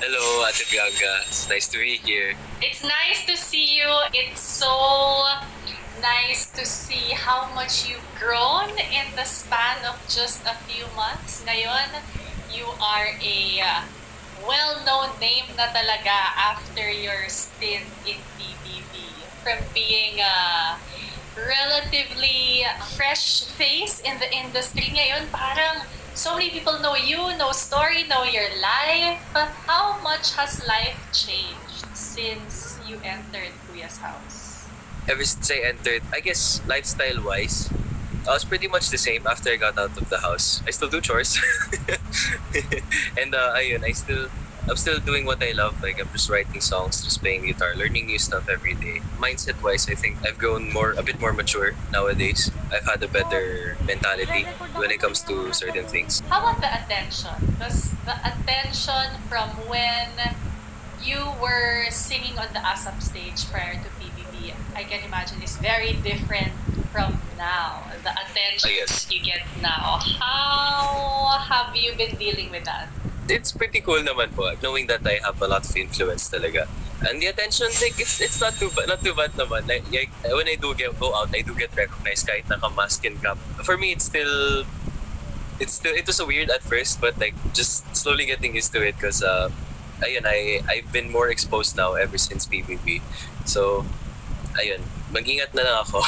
Hello, Ate Bianca. It's nice to be here. It's nice to see you. It's so nice to see how much you've grown in the span of just a few months. Ngayon, you are a well-known name na talaga after your stint in PBB. From being a relatively fresh face in the industry ngayon, parang so many people know you, know story, know your life. How much has life changed since you entered Kuya's house? Ever since I entered, I guess lifestyle-wise, I was pretty much the same after I got out of the house. I still do chores. And ayun, I'm still doing what I love. Like, I'm just writing songs, just playing guitar, learning new stuff every day. Mindset-wise, I think I've grown a bit more mature nowadays. I've had a better mentality when it comes to certain things. How about the attention? Because the attention from when you were singing on the ASAP stage prior to PBB, I can imagine is very different from now. The attention Yes. you get now. How have you been dealing with that? It's pretty cool naman po, knowing that I have a lot of influence talaga. And the attention, like, it's not too bad naman. Like when I do go out, I do get recognized kahit naka-mask and cap. For me, it was a weird at first, but like just slowly getting used to it because ayun, I've been more exposed now ever since PBB. So, ayun, mag-ingat na lang ako.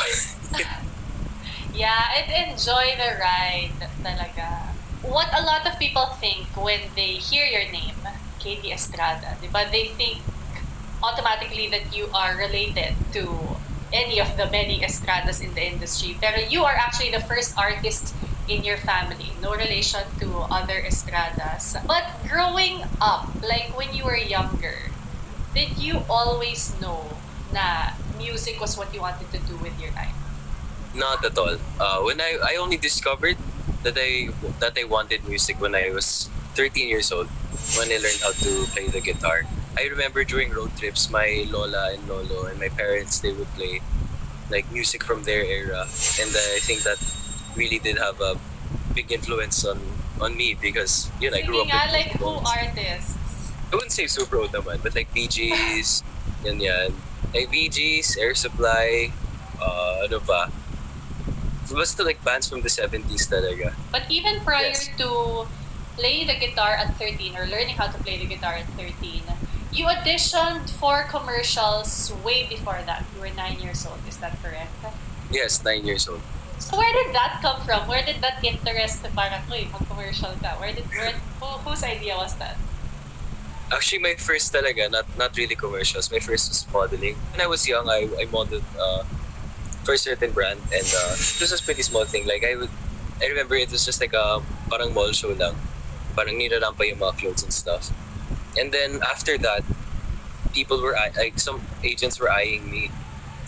Yeah, and enjoy the ride talaga. What a lot of people think when they hear your name, Katie Estrada, diba? They think automatically that you are related to any of the many Estradas in the industry. Pero you are actually the first artist in your family, no relation to other Estradas. But growing up, like when you were younger, did you always know na music was what you wanted to do with your life? Not at all. When I only discovered that I wanted music when I was 13 years old, when I learned how to play the guitar. I remember during road trips, my lola and lolo and my parents, they would play like music from their era, and I think that really did have a big influence on me because I grew up Sige nga, with like who those. artists? I wouldn't say super old naman, but like BGs, yan. Like BGs, Air Supply, ano pa. Basta like bands from the 70s talaga. But even prior Yes. to playing the guitar at 13 or learning how to play the guitar at 13, you auditioned for commercials way before that. You were 9 years old, is that correct? Yes, 9 years old. So where did that come from? Where did that interest na parang, uy, mag-commercial ka? Whose idea was that? Actually, my first talaga, not really commercials. My first was modeling. When I was young, I modeled for a certain brand, and this was a pretty small thing. Like I remember it was just like a parang mall show lang. Parang nirarampa yung mga clothes and stuff. And then after that, people were like some agents were eyeing me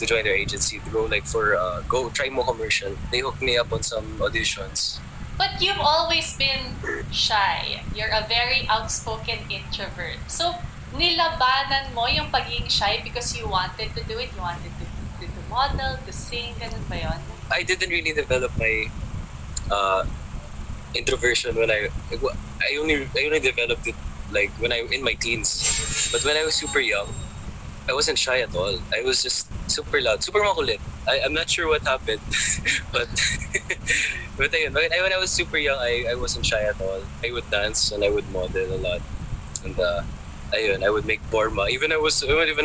to join their agency to go like for go try mo commercial. They hooked me up on some auditions. But you've always been shy. You're a very outspoken introvert. So, nilabanan mo yung pagiging shy because you wanted to do it? You wanted to model, to sing, ganun ba yun? I didn't really develop my introversion when I only developed it like when I in my teens. But when I was super young, I wasn't shy at all. I was just super loud, super makulit. I'm not sure what happened, but ayun, when I was super young, I wasn't shy at all. I would dance and I would model a lot, and ayun, I would make porma. Even when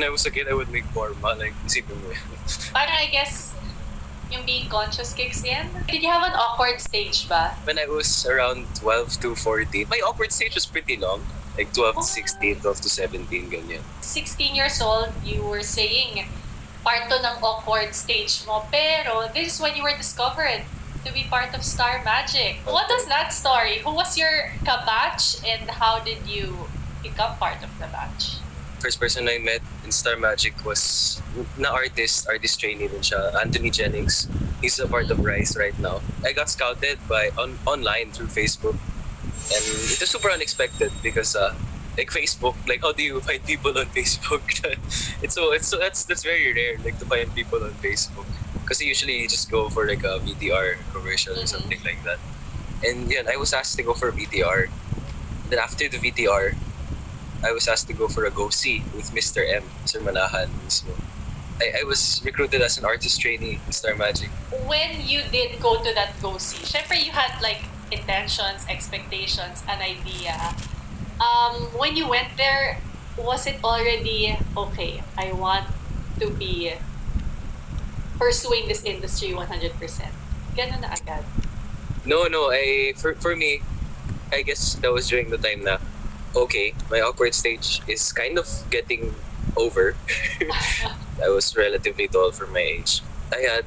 I was a kid, I would make porma. Like isipin mo. Parang I guess, yung being conscious kicks in. Did you have an awkward stage ba? When I was around 12 to 14, my awkward stage was pretty long. Like 12 to 16, 12 to 17, ganyan. 16 years old, you were saying part to ng awkward stage mo. Pero this is when you were discovered to be part of Star Magic. What is that story? Who was your kabatch and how did you become part of the batch? First person I met in Star Magic was artist trainee din siya, Anthony Jennings. He's a part of Rise right now. I got scouted by online through Facebook, and it was super unexpected because like Facebook, like how do you find people on Facebook? That's very rare, like to find people on Facebook, because usually you just go for like a VTR commercial or something like that. And yeah, I was asked to go for VTR. Then after the VTR, I was asked to go for a go-see with Mr. M, Sir Manahan mismo. I was recruited as an artist trainee in Star Magic. When you did go to that go-see, syempre you had like intentions, expectations, an idea. When you went there, was it already, okay, I want to be pursuing this industry 100%? Ganun na agad. No, for me, I guess that was during the time na, okay, my awkward stage is kind of getting over. I was relatively tall for my age. I had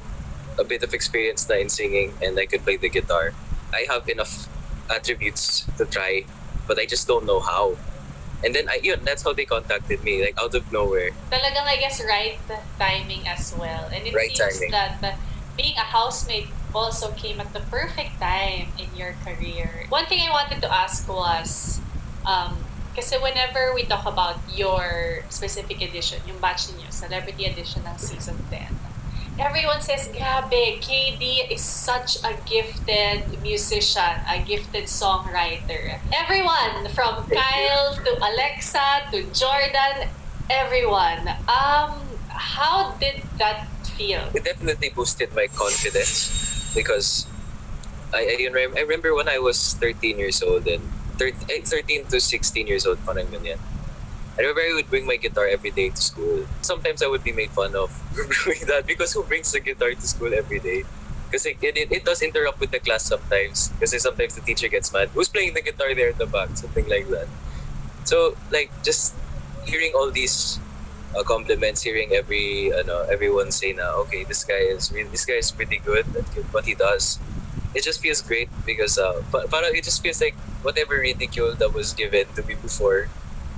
a bit of experience na in singing and I could play the guitar. I have enough attributes to try, but I just don't know how. And then that's how they contacted me, like out of nowhere. Talagang, I guess, right timing as well. And it Right seems timing. that being a housemate also came at the perfect time in your career. One thing I wanted to ask was, kasi whenever we talk about your specific edition, yung batch ninyo, Celebrity Edition ng Season 10, everyone says, grabe, KD is such a gifted musician, a gifted songwriter. Everyone, from Thank Kyle to Alexa to Jordan, everyone. How did that feel? It definitely boosted my confidence because I remember when I was 13 years old and 13 to 16 years old, parang ganyan. I remember I would bring my guitar every day to school. Sometimes I would be made fun of for doing that because who brings the guitar to school every day? Because it does interrupt with the class sometimes. Because sometimes the teacher gets mad. Who's playing the guitar there in the back? Something like that. So like just hearing all these compliments, hearing everyone say na, okay, this guy is pretty good at what he does. It just feels great because parang it just feels like whatever ridicule that was given to me before,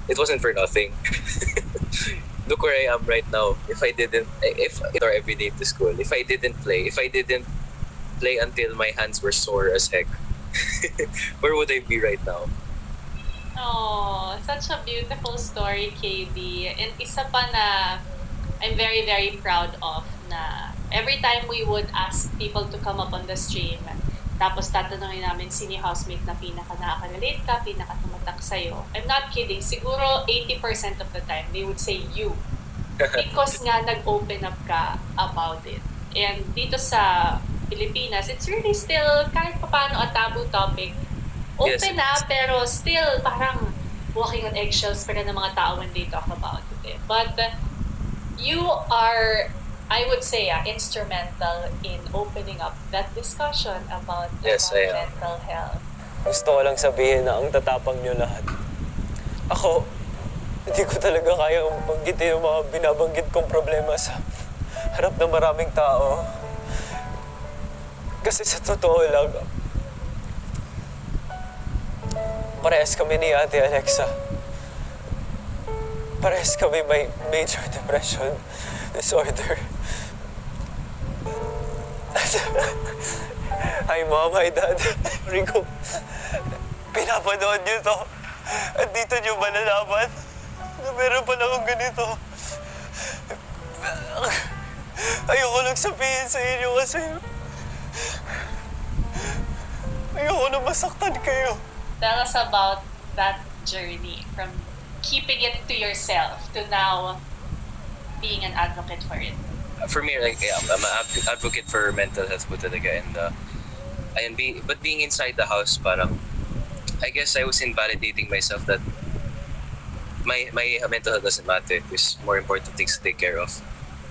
it wasn't for nothing. Look where I am right now. If or every day to school, if I didn't play until my hands were sore as heck, where would I be right now? Oh, such a beautiful story, KB. And isa pa na I'm very, very proud of na every time we would ask people to come up on the stream, tapos tatanungin namin sino yung housemate na pinaka-nakaka-relate ka, pinaka-tumatak sa'yo. I'm not kidding. Siguro 80% of the time, they would say you. Because nga nag-open up ka about it. And dito sa Pilipinas, it's really still kahit paano a taboo topic. Open Yes. na, pero still parang walking on eggshells pa rin ng mga tao when they talk about it. But you are, I would say, instrumental in opening up that discussion about, Yes, I am. mental health. Gusto ko lang sabihin na ang tatapang niyo lahat. Ako, hindi ko talaga kaya banggitin yung mga binabanggit kong problema sa harap ng maraming tao. Kasi sa totoo lang, parehas kami ni Ate Alexa. Parehas kami may major depression disorder. Hi Mom, hi Dad. Rico, pinapanood niyo to. At dito niyo ba nalaman na meron pala akong ganito? Ayoko lang sabihin sa inyo kasi ayoko na masaktan kayo. Tell us about that journey from keeping it to yourself to now being an advocate for it. For me, like I'm an advocate for mental health po talaga, but being inside the house, parang I guess I was invalidating myself that my mental health doesn't matter. There's more important things to take care of,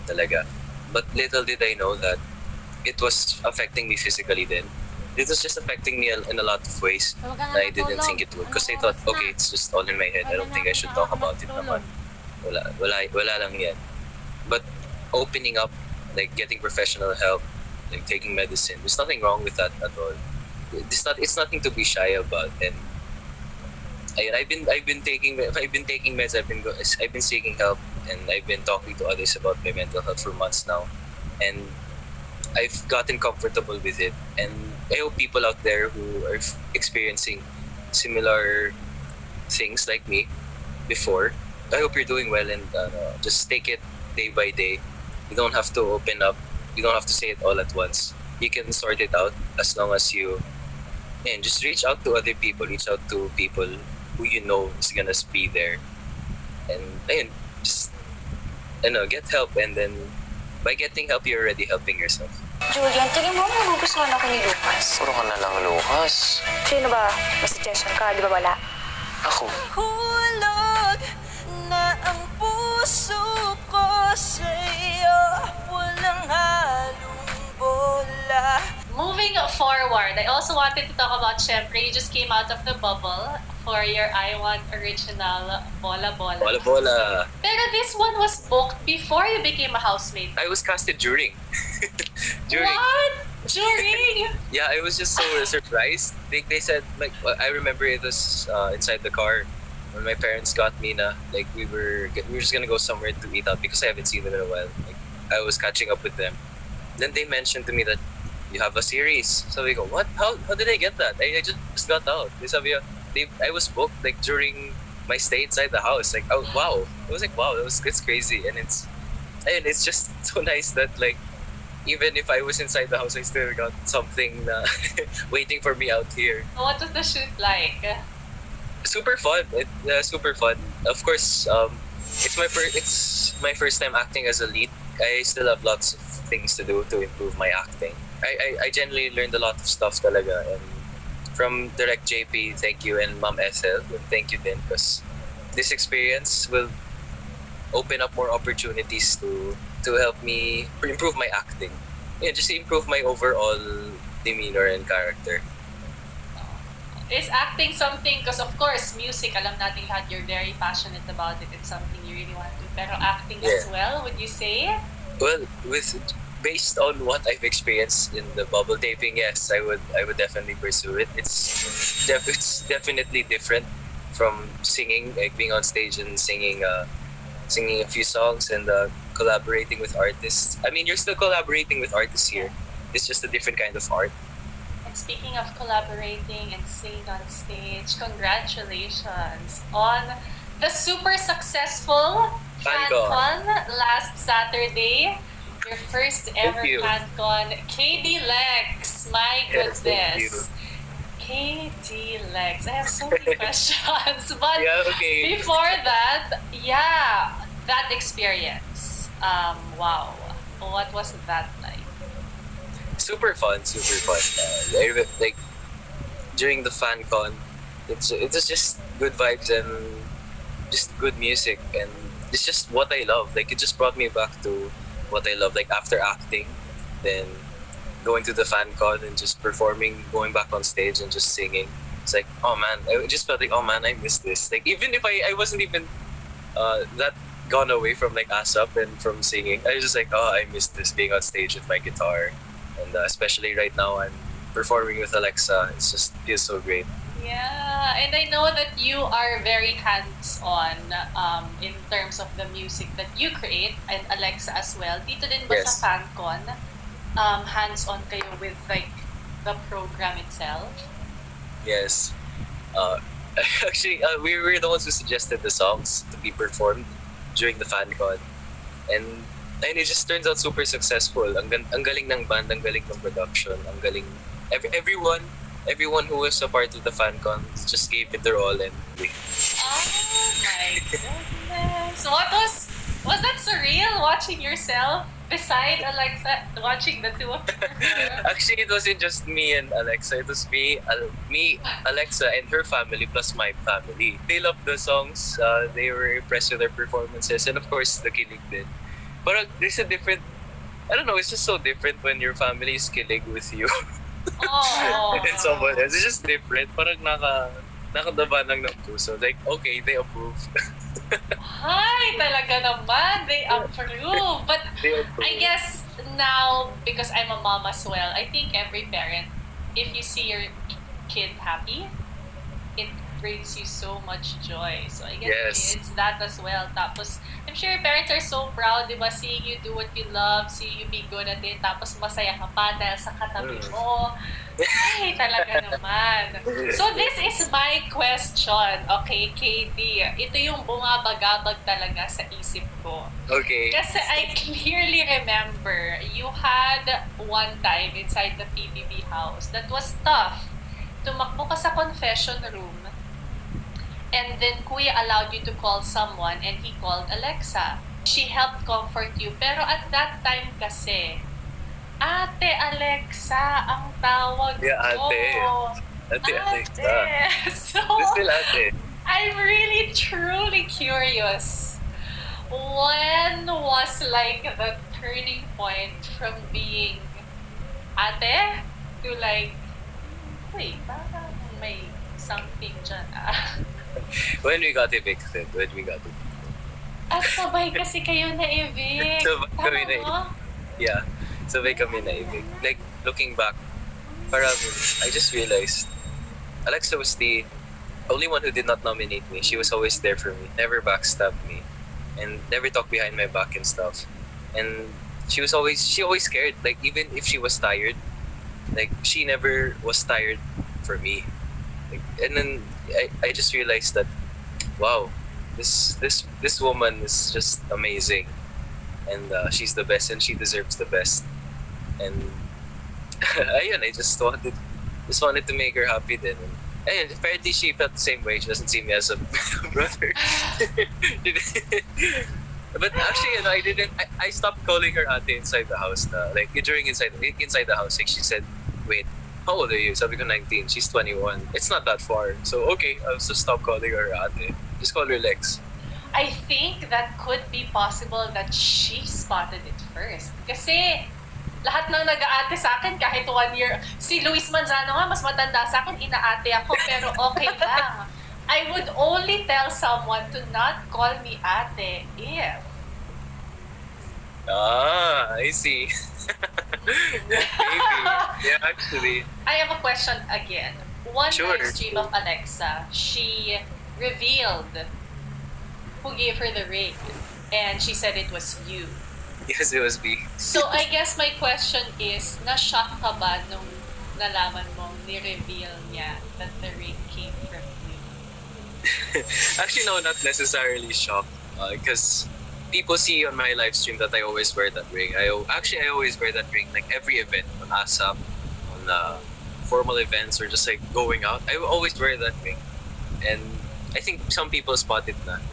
talaga. But little did I know that it was affecting me physically. Then it was just affecting me in a lot of ways. I didn't think it would because I thought, okay, it's just all in my head. I don't think I should talk about it naman. Wala lang yan. But opening up, like getting professional help, like taking medicine, there's nothing wrong with that at all. It's nothing to be shy about. And I've been taking meds. I've been seeking help, and I've been talking to others about my mental health for months now, and I've gotten comfortable with it. And I hope people out there who are experiencing similar things like me before, I hope you're doing well, and just take it day by day. You don't have to open up. You don't have to say it all at once. You can sort it out as long as you, and just reach out to other people. Reach out to people who you know is gonna be there And ayun, just get help, and then by getting help, you're already helping yourself. Julian, tingin mo magugustuhan ako ni Lucas. Puro ka na lang, Lucas. Sino ba? May-suggestion ka, di ba wala? Ako. Hulog na ang puso ko sa'yo, walang halong bola. Moving forward, I also wanted to talk about, syempre, you just came out of the bubble for your I Want original Bola Bola. Bola bola. Pero this one was booked before you became a housemate. I was casted during. during. What? During? Yeah, I was just so surprised. They said, like, I remember it was inside the car when my parents got me na, like, we were just gonna go somewhere to eat out because I haven't seen them in a while. Like, I was catching up with them. Then they mentioned to me that you have a series. So we go, what? How did I get that? I just got out. I was booked like during my stay inside the house. Like, oh wow. It was like, wow, it's crazy. And it's just so nice that, like, even if I was inside the house, I still got something waiting for me out here. What was the shoot like? Super fun. Super fun. Of course, it's my first time acting as a lead. I still have lots of things to do to improve my acting. I generally learned a lot of stuff talaga, and from Direct JP, thank you, and Ma'am Ethel, thank you din, because this experience will open up more opportunities to help me improve my acting. Yeah, just to improve my overall demeanor and character. Is acting something, because of course, music, alam natin lahat, you're very passionate about it. It's something you really want to do. Pero acting as well, would you say? Well, based on what I've experienced in the bubble taping, yes, I would definitely pursue it. It's definitely different from singing, like being on stage and singing a few songs and collaborating with artists. I mean, you're still collaborating with artists here. It's just a different kind of art. And speaking of collaborating and singing on stage, congratulations on the super successful FanCon last Saturday. Your first ever you. FanCon. KD Lex, my Yes, thank you. goodness. KD Lex. I have so many questions. But Yeah, okay. before that, that experience. Wow. What was that like? Super fun. Like during the FanCon, it was just good vibes and just good music, and it's just what I love. Like, it just brought me back to what I love. Like, after acting, then going to the FanCon and just performing, going back on stage and just singing. It's like, oh man, I just felt like, oh man, I miss this. Like, even if I wasn't even that gone away from like ASAP and from singing, I was just like, oh, I miss this, being on stage with my guitar. And especially right now, I'm performing with Alexa. It just feels so great. Yeah, and I know that you are very hands-on in terms of the music that you create, and Alexa as well. Dito din ba Yes. sa FanCon, hands-on kayo with like the program itself? Yes. Actually, we were the ones who suggested the songs to be performed during the FanCon. And it just turns out super successful. Ang galing ng band, ang galing ng production, ang galing... Everyone who was a part of the FanCon just gave it their all, and Oh my goodness! Was that surreal watching yourself beside Alexa, watching the two of you perform? actually, it wasn't just me and Alexa. It was me, Alexa, and her family plus my family. They loved the songs. They were impressed with their performances, and of course, the kilig din. But there's a different... I don't know. It's just so different when your family is kilig with you Oh. and someone else. It's just different. Parang nakadaba lang ng puso. Like, okay, they approve. Hi, talaga naman. They approve. But They approve. I guess now, because I'm a mom as well, I think every parent, if you see your kid happy, it brings you so much joy. So I guess Yes. it's that as well. Tapos, I'm sure your parents are so proud, di ba? Seeing you do what you love, seeing you be good at it, tapos masaya ka pa dahil sa katabi mo. Ay, talaga naman. So this is my question, okay, KD. Ito yung bumabagabag talaga sa isip ko. Okay. Kasi I clearly remember you had one time inside the PBB house that was tough. Tumakbo ka sa confession room And then Kuya allowed you to call someone and he called Alexa. She helped comfort you. Pero at that time kasi, Ate Alexa ang tawag Yeah, ko. Ate Alexa. So, Still ate. I'm really truly curious. When was like the turning point from being ate to like, wait, parang may something dyan When we got evicted. At sabay kasi kayo na-evict. Sabay kami Tama mo? Yeah. Sabay kami na-evict. Like, looking back, parang I just realized Alexa was the only one who did not nominate me. She was always there for me. Never backstabbed me. And never talked behind my back and stuff. And she always cared. Like, even if she was tired, like, she never was tired for me. Like, and then I just realized that, wow, this woman is just amazing. And she's the best and she deserves the best. And ayun, I just wanted to make her happy then. And apparently she felt the same way. She doesn't see me as a brother. But actually, I didn't. I stopped calling her ate inside the house. Like during inside the house, like she said, "Wait, how old are you?" Sabi ko 19. She's 21. It's not that far. So okay, I'll just stop calling her ate. Just call her Lex. I think that could be possible that she spotted it first. Kasi lahat ng nag-aate sa akin kahit 1 year. Si Luis Manzano nga, mas matanda sa akin, inaate ako, pero okay lang. I would only tell someone to not call me ate if... I see. Maybe. Yeah, actually. I have a question again. One Sure. live stream of Alexa, she revealed who gave her the ring. And she said it was you. Yes, it was me. So, I guess my question is, na-shock ka ba nung nalaman mong ni-reveal niya that the ring came from you? Actually, no, not necessarily shocked. Because people see on my live stream that I always wear that ring. I always wear that ring like every event on ASAP, on formal events, or just like going out. I always wear that ring, and I think some people spot it na.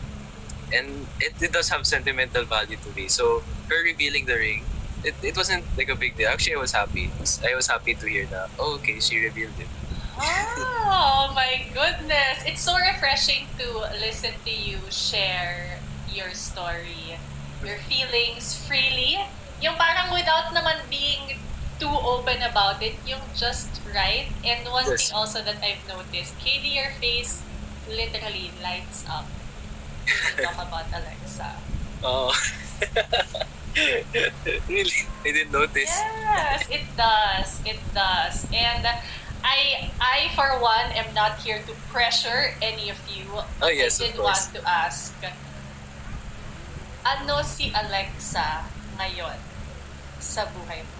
And it does have sentimental value to me. So her revealing the ring, it wasn't like a big deal. Actually, I was happy. I was happy to hear that. Oh, okay, she revealed it. Oh my goodness! It's so refreshing to listen to you share your story, your feelings freely. Yung parang without naman being too open about it, yung just right. And one Yes. thing also that I've noticed, KD, your face literally lights up when you talk about Alexa. Oh. Really? I didn't notice. Yes, it does. It does. And I for one am not here to pressure any of you. Oh, yes, I of did want course. to ask, ano si Alexa ngayon sa buhay mo?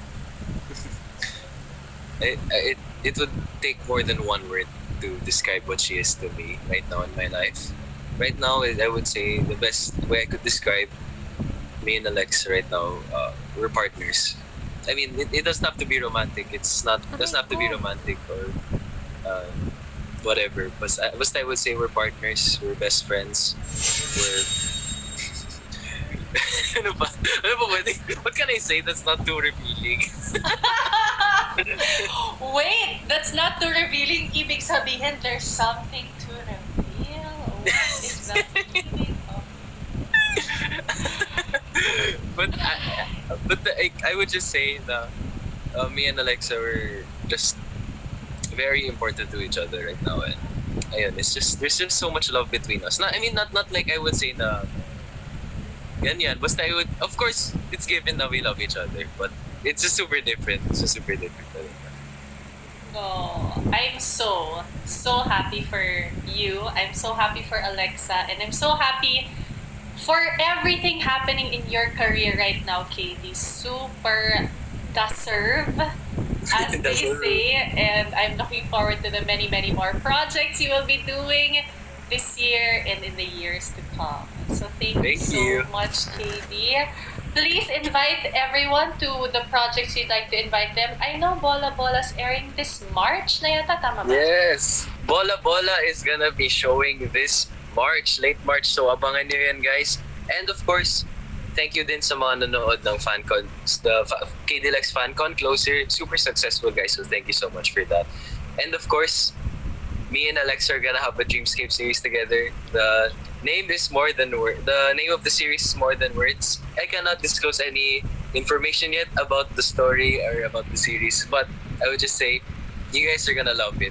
It would take more than one word to describe what she is to me right now in my life. Right now, I would say the best way I could describe me and Alex right now, we're partners. I mean, it doesn't have to be romantic. It doesn't have to be romantic or whatever. But I would say we're partners. We're best friends. We're ano ba? Ano ba pwede? What can I say that's not too revealing? Wait, that's not too revealing. Ibig sabihin, there's something to reveal. What is that meaning of? But I would just say that me and Alexa were just very important to each other right now, and ayun, there's just so much love between us. Not like I would say na ganyan. Basta I would, of course, it's given that we love each other, but it's just super different. It's just super different. Oh, I'm so happy for you. I'm so happy for Alexa, and I'm so happy for everything happening in your career right now, Katie. Super deserve, as they Deserve. say, and I'm looking forward to the many, many more projects you will be doing this year and in the years to come. So thank you Thank so you. much, Katie. Please invite everyone to the projects you'd like to invite them. I know Bola Bola's airing this March na yata, tama ba? Yes, Bola Bola is gonna be showing this March, late March. So abangan nyo yan, guys. And of course, thank you din sa mga nanood ng FanCon. The KDLX FanCon Closer, super successful, guys. So thank you so much for that. And of course, me and Alexa are gonna have a Dreamscape series together. The name is more than the name of the series is More Than Words. I cannot disclose any information yet about the story or about the series, but I would just say you guys are gonna love it.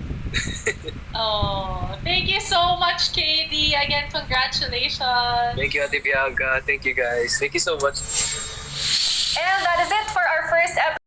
Oh, thank you so much, KD. Again, congratulations. Thank you, Ate Bianca. Thank you, guys. Thank you so much. And that is it for our first episode